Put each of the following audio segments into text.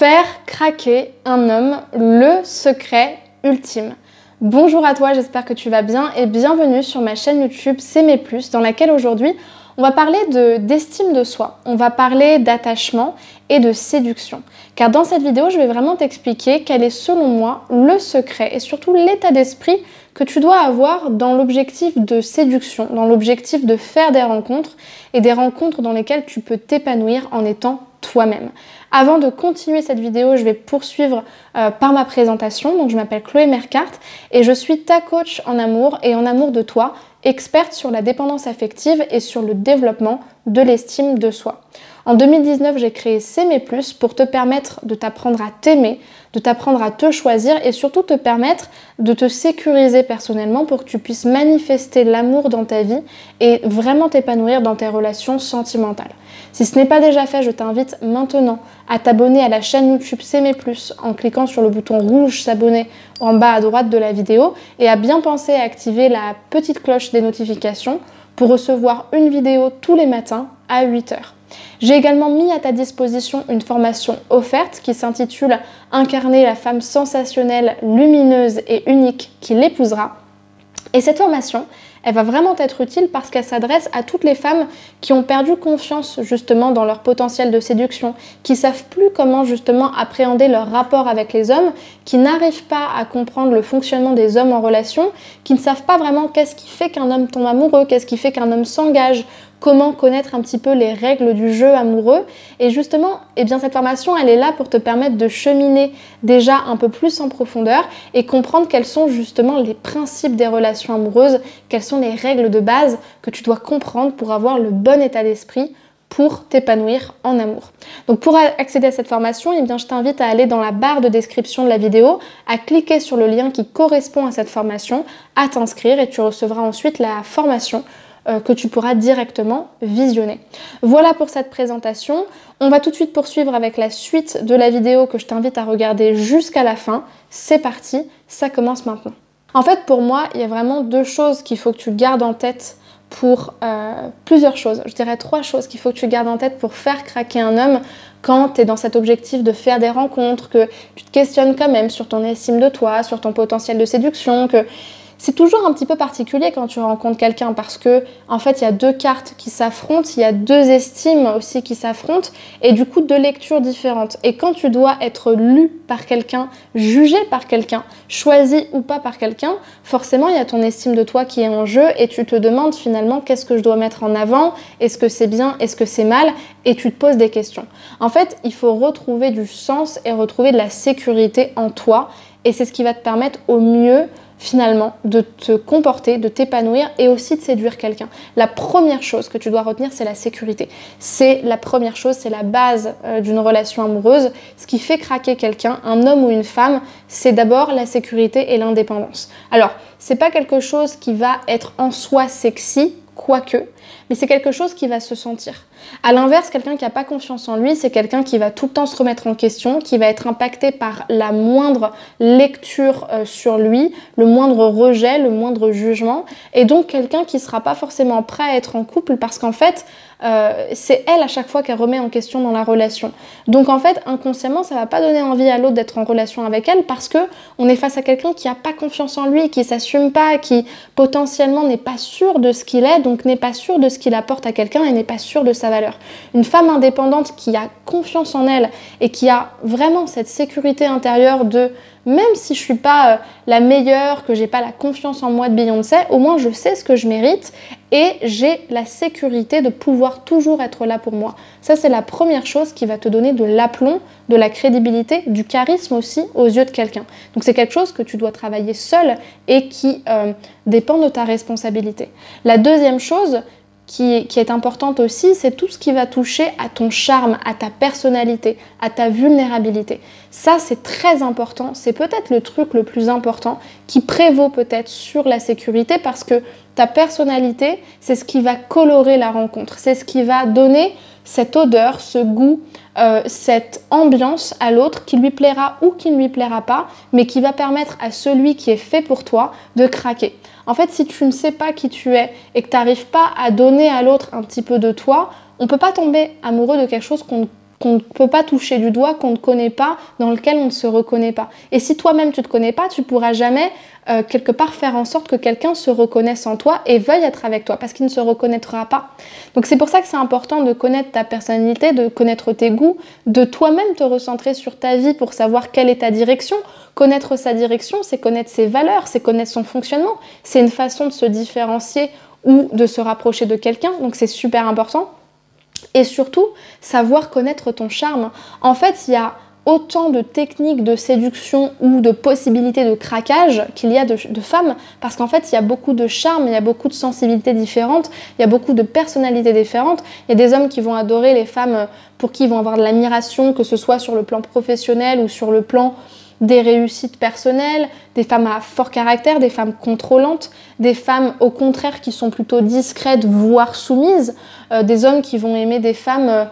Faire craquer un homme, le secret ultime. Bonjour à toi, j'espère que tu vas bien et bienvenue sur ma chaîne YouTube S'aimer plus, dans laquelle aujourd'hui on va parler d'estime de soi, on va parler d'attachement et de séduction. Car dans cette vidéo, je vais vraiment t'expliquer quel est selon moi le secret et surtout l'état d'esprit que tu dois avoir dans l'objectif de séduction, dans l'objectif de faire des rencontres et des rencontres dans lesquelles tu peux t'épanouir en étant toi-même. Avant de continuer cette vidéo, je vais poursuivre par ma présentation. Donc je m'appelle Chloé Mercart et je suis ta coach en amour et en amour de toi, experte sur la dépendance affective et sur le développement de l'estime de soi. En 2019, j'ai créé S'aimer plus pour te permettre de t'apprendre à t'aimer, de t'apprendre à te choisir et surtout te permettre de te sécuriser personnellement pour que tu puisses manifester l'amour dans ta vie et vraiment t'épanouir dans tes relations sentimentales. Si ce n'est pas déjà fait, je t'invite maintenant à t'abonner à la chaîne YouTube S'aimer plus en cliquant sur le bouton rouge s'abonner en bas à droite de la vidéo et à bien penser à activer la petite cloche des notifications pour recevoir une vidéo tous les matins à 8 h. J'ai également mis à ta disposition une formation offerte qui s'intitule « Incarner la femme sensationnelle, lumineuse et unique qui l'épousera ». Et cette formation, elle va vraiment être utile parce qu'elle s'adresse à toutes les femmes qui ont perdu confiance justement dans leur potentiel de séduction, qui savent plus comment justement appréhender leur rapport avec les hommes, qui n'arrivent pas à comprendre le fonctionnement des hommes en relation, qui ne savent pas vraiment qu'est-ce qui fait qu'un homme tombe amoureux, qu'est-ce qui fait qu'un homme s'engage, comment connaître un petit peu les règles du jeu amoureux. Et justement, cette formation, elle est là pour te permettre de cheminer déjà un peu plus en profondeur et comprendre quels sont justement les principes des relations amoureuses, quelles sont les règles de base que tu dois comprendre pour avoir le bon état d'esprit pour t'épanouir en amour. Donc pour accéder à cette formation, je t'invite à aller dans la barre de description de la vidéo, à cliquer sur le lien qui correspond à cette formation, à t'inscrire et tu recevras ensuite la formation que tu pourras directement visionner. Voilà pour cette présentation. On va tout de suite poursuivre avec la suite de la vidéo que je t'invite à regarder jusqu'à la fin. C'est parti, ça commence maintenant. En fait, pour moi, il y a vraiment deux choses qu'il faut que tu gardes en tête pour plusieurs choses. Je dirais 3 choses qu'il faut que tu gardes en tête pour faire craquer un homme quand tu es dans cet objectif de faire des rencontres, que tu te questionnes quand même sur ton estime de toi, sur ton potentiel de séduction, que c'est toujours un petit peu particulier quand tu rencontres quelqu'un parce que en fait il y a 2 cartes qui s'affrontent, il y a 2 estimes aussi qui s'affrontent et du coup 2 lectures différentes. Et quand tu dois être lu par quelqu'un, jugé par quelqu'un, choisi ou pas par quelqu'un, forcément il y a ton estime de toi qui est en jeu et tu te demandes finalement qu'est-ce que je dois mettre en avant, est-ce que c'est bien, est-ce que c'est mal, et tu te poses des questions. En fait, il faut retrouver du sens et retrouver de la sécurité en toi et c'est ce qui va te permettre au mieux finalement de te comporter, de t'épanouir et aussi de séduire quelqu'un. La première chose que tu dois retenir, c'est la sécurité. C'est la première chose, c'est la base d'une relation amoureuse. Ce qui fait craquer quelqu'un, un homme ou une femme, c'est d'abord la sécurité et l'indépendance. Alors, c'est pas quelque chose qui va être en soi sexy, quoique, mais c'est quelque chose qui va se sentir. À l'inverse, quelqu'un qui n'a pas confiance en lui, c'est quelqu'un qui va tout le temps se remettre en question, qui va être impacté par la moindre lecture sur lui, le moindre rejet, le moindre jugement, et donc quelqu'un qui ne sera pas forcément prêt à être en couple parce qu'en fait, c'est elle à chaque fois qu'elle remet en question dans la relation. Donc en fait, inconsciemment, ça ne va pas donner envie à l'autre d'être en relation avec elle parce qu'on est face à quelqu'un qui n'a pas confiance en lui, qui ne s'assume pas, qui potentiellement n'est pas sûr de ce qu'il est, donc n'est pas sûr de ce qu'il apporte à quelqu'un et n'est pas sûr de sa valeur. Une femme indépendante qui a confiance en elle et qui a vraiment cette sécurité intérieure de même si je suis pas la meilleure, que j'ai pas la confiance en moi de Beyoncé, au moins je sais ce que je mérite et j'ai la sécurité de pouvoir toujours être là pour moi. Ça, c'est la première chose qui va te donner de l'aplomb, de la crédibilité, du charisme aussi aux yeux de quelqu'un. Donc c'est quelque chose que tu dois travailler seul et qui dépend de ta responsabilité. La deuxième chose qui est importante aussi, c'est tout ce qui va toucher à ton charme, à ta personnalité, à ta vulnérabilité. Ça, c'est très important. C'est peut-être le truc le plus important qui prévaut peut-être sur la sécurité parce que ta personnalité, c'est ce qui va colorer la rencontre. C'est ce qui va donner cette odeur, ce goût, cette ambiance à l'autre qui lui plaira ou qui ne lui plaira pas, mais qui va permettre à celui qui est fait pour toi de craquer. En fait, si tu ne sais pas qui tu es et que tu n'arrives pas à donner à l'autre un petit peu de toi, on ne peut pas tomber amoureux de quelque chose qu'on ne qu'on ne peut pas toucher du doigt, qu'on ne connaît pas, dans lequel on ne se reconnaît pas. Et si toi-même tu ne te connais pas, tu ne pourras jamais quelque part faire en sorte que quelqu'un se reconnaisse en toi et veuille être avec toi, parce qu'il ne se reconnaîtra pas. Donc c'est pour ça que c'est important de connaître ta personnalité, de connaître tes goûts, de toi-même te recentrer sur ta vie pour savoir quelle est ta direction. Connaître sa direction, c'est connaître ses valeurs, c'est connaître son fonctionnement, c'est une façon de se différencier ou de se rapprocher de quelqu'un, donc c'est super important. Et surtout, savoir connaître ton charme. En fait, il y a autant de techniques de séduction ou de possibilités de craquage qu'il y a de femmes, parce qu'en fait, il y a beaucoup de charme, il y a beaucoup de sensibilités différentes, il y a beaucoup de personnalités différentes. Il y a des hommes qui vont adorer les femmes pour qui ils vont avoir de l'admiration, que ce soit sur le plan professionnel ou sur le plan des réussites personnelles, des femmes à fort caractère, des femmes contrôlantes, des femmes au contraire qui sont plutôt discrètes, voire soumises, des hommes qui vont aimer des femmes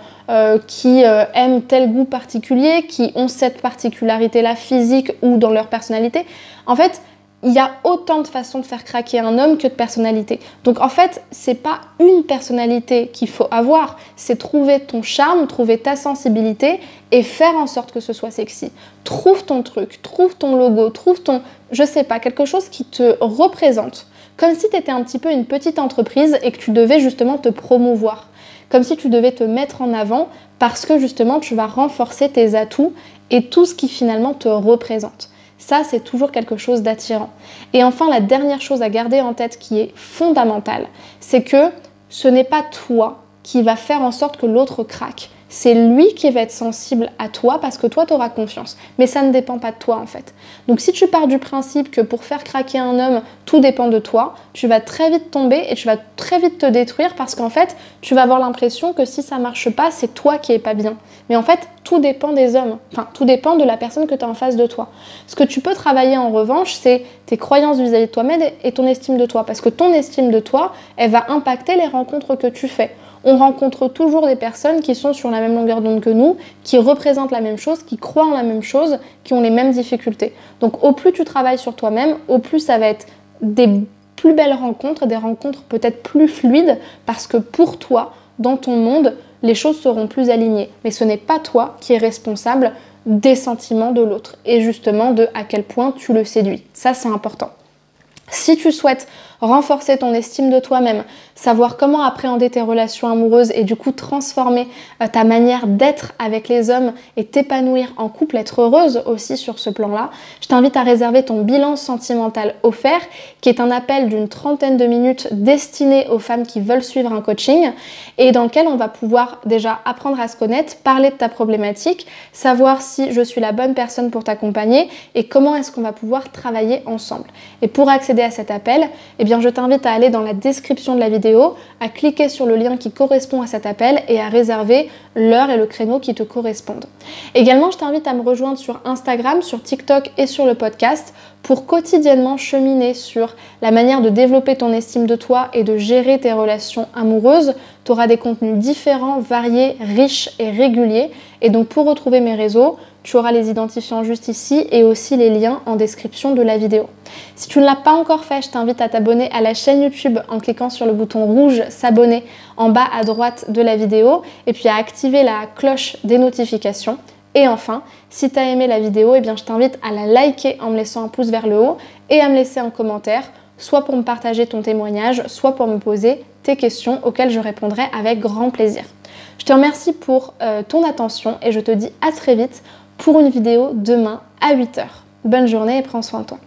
qui aiment tel goût particulier, qui ont cette particularité-là physique ou dans leur personnalité. En fait, il y a autant de façons de faire craquer un homme que de personnalités. Donc en fait, c'est pas une personnalité qu'il faut avoir, c'est trouver ton charme, trouver ta sensibilité et faire en sorte que ce soit sexy. Trouve ton truc, trouve ton logo, trouve ton, je sais pas, quelque chose qui te représente. Comme si tu étais un petit peu une petite entreprise et que tu devais justement te promouvoir. Comme si tu devais te mettre en avant parce que justement tu vas renforcer tes atouts et tout ce qui finalement te représente. Ça, c'est toujours quelque chose d'attirant. Et enfin, la dernière chose à garder en tête qui est fondamentale, c'est que ce n'est pas toi qui va faire en sorte que l'autre craque. C'est lui qui va être sensible à toi parce que toi, tu auras confiance. Mais ça ne dépend pas de toi en fait. Donc si tu pars du principe que pour faire craquer un homme, tout dépend de toi, tu vas très vite tomber et tu vas très vite te détruire parce qu'en fait, tu vas avoir l'impression que si ça marche pas, c'est toi qui es pas bien. Mais en fait, tout dépend des hommes. Enfin, tout dépend de la personne que tu as en face de toi. Ce que tu peux travailler en revanche, c'est tes croyances vis-à-vis de toi-même et ton estime de toi. Parce que ton estime de toi, elle va impacter les rencontres que tu fais. On rencontre toujours des personnes qui sont sur la même longueur d'onde que nous, qui représentent la même chose, qui croient en la même chose, qui ont les mêmes difficultés. Donc au plus tu travailles sur toi-même, au plus ça va être des plus belles rencontres, des rencontres peut-être plus fluides, parce que pour toi, dans ton monde, les choses seront plus alignées. Mais ce n'est pas toi qui es responsable des sentiments de l'autre et justement de à quel point tu le séduis. Ça, c'est important. Si tu souhaites renforcer ton estime de toi-même, savoir comment appréhender tes relations amoureuses et du coup transformer ta manière d'être avec les hommes et t'épanouir en couple, être heureuse aussi sur ce plan-là, je t'invite à réserver ton bilan sentimental offert qui est un appel d'une 30aine de minutes destiné aux femmes qui veulent suivre un coaching et dans lequel on va pouvoir déjà apprendre à se connaître, parler de ta problématique, savoir si je suis la bonne personne pour t'accompagner et comment est-ce qu'on va pouvoir travailler ensemble. Et pour accéder à cet appel, eh bien, je t'invite à aller dans la description de la vidéo, à cliquer sur le lien qui correspond à cet appel et à réserver l'heure et le créneau qui te correspondent. Également, je t'invite à me rejoindre sur Instagram, sur TikTok et sur le podcast pour quotidiennement cheminer sur la manière de développer ton estime de toi et de gérer tes relations amoureuses. Tu auras des contenus différents, variés, riches et réguliers. Et donc, pour retrouver mes réseaux, tu auras les identifiants juste ici et aussi les liens en description de la vidéo. Si tu ne l'as pas encore fait, je t'invite à t'abonner à la chaîne YouTube en cliquant sur le bouton rouge s'abonner en bas à droite de la vidéo et puis à activer la cloche des notifications. Et enfin, si tu as aimé la vidéo, eh bien, je t'invite à la liker en me laissant un pouce vers le haut et à me laisser un commentaire, soit pour me partager ton témoignage, soit pour me poser tes questions auxquelles je répondrai avec grand plaisir. Je te remercie pour ton attention et je te dis à très vite pour une vidéo demain à 8 h. Bonne journée et prends soin de toi.